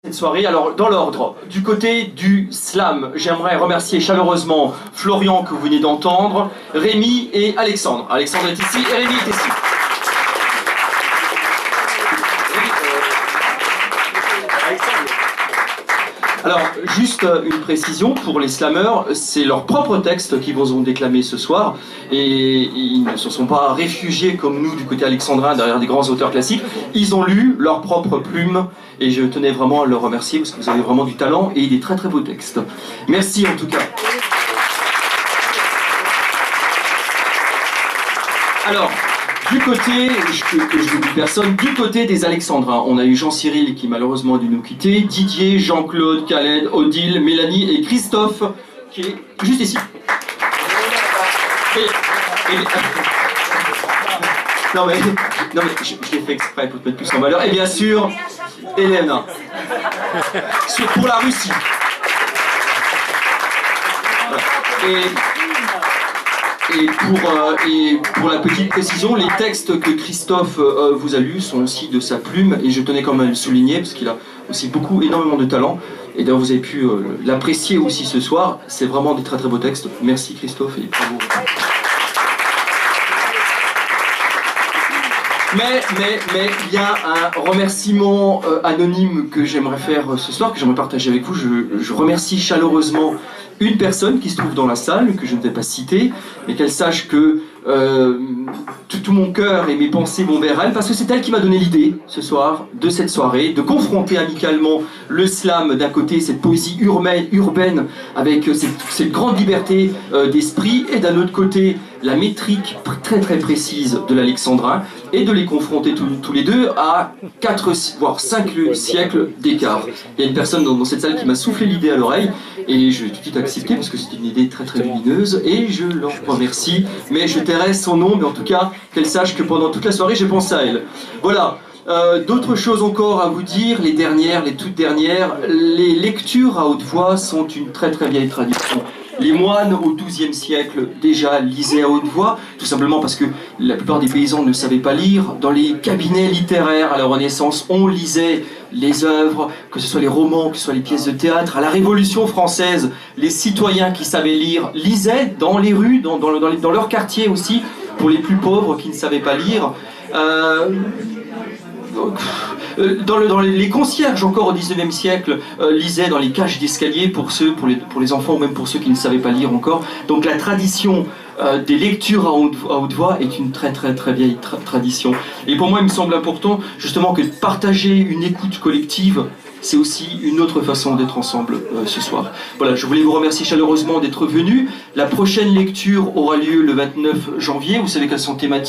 Cette soirée, alors dans l'ordre, du côté du slam, j'aimerais remercier chaleureusement Florian que vous venez d'entendre, Rémi et Alexandre. Alexandre est ici et Rémi est ici. Alors, juste une précision pour les slammeurs, c'est leur propre texte qu'ils vous ont déclamé ce soir, et ils ne se sont pas réfugiés comme nous du côté alexandrin derrière des grands auteurs classiques, ils ont lu leur propre plume, et je tenais vraiment à leur remercier parce que vous avez vraiment du talent et des très très beaux textes. Merci en tout cas. Alors, du côté, que je ne dis personne, du côté des Alexandrins, on a eu Jean-Cyril qui malheureusement a dû nous quitter, Didier, Jean-Claude, Khaled, Odile, Mélanie et Christophe qui est juste ici. Non mais je l'ai fait exprès pour te mettre plus en valeur. Et bien sûr, Elena. Pour la Russie. Et pour la petite précision, les textes que Christophe vous a lus sont aussi de sa plume, et je tenais quand même à le souligner, parce qu'il a aussi énormément de talent, et d'ailleurs vous avez pu l'apprécier aussi ce soir, c'est vraiment des très très beaux textes. Merci Christophe, et bravo. Mais il y a un remerciement anonyme que j'aimerais faire ce soir, que j'aimerais partager avec vous. Je remercie chaleureusement une personne qui se trouve dans la salle, que je ne vais pas citer, mais qu'elle sache que tout mon cœur et mes pensées vont vers elle, parce que c'est elle qui m'a donné l'idée ce soir de cette soirée, de confronter amicalement le slam d'un côté, cette poésie urbaine avec cette grande liberté d'esprit, et d'un autre côté la métrique très très précise de l'alexandrin, et de les confronter tous les deux à 4 voire 5 siècles d'écart. Il y a une personne dans cette salle qui m'a soufflé l'idée à l'oreille, et je vais tout de suite accepter parce que c'est une idée très très lumineuse, et je leur remercie, mais je tairai son nom, mais en tout cas qu'elle sache que pendant toute la soirée j'ai pensé à elle. Voilà. D'autres choses encore à vous dire, les toutes dernières, les lectures à haute voix sont une très très vieille tradition. Les moines au XIIe siècle déjà lisaient à haute voix, tout simplement parce que la plupart des paysans ne savaient pas lire. Dans les cabinets littéraires à la Renaissance, on lisait les œuvres, que ce soit les romans, que ce soit les pièces de théâtre. À la Révolution française, les citoyens qui savaient lire lisaient dans les rues, dans leur quartier aussi, pour les plus pauvres qui ne savaient pas lire. Les concierges encore au XIXe siècle lisaient dans les cages d'escalier pour les enfants, ou même pour ceux qui ne savaient pas lire encore. Donc la tradition des lectures à haute voix est une très très très vieille tradition. Et pour moi il me semble important justement que de partager une écoute collective, c'est aussi une autre façon d'être ensemble ce soir. Voilà, je voulais vous remercier chaleureusement d'être venus. La prochaine lecture aura lieu le 29 janvier, vous savez qu'elles sont thématiques.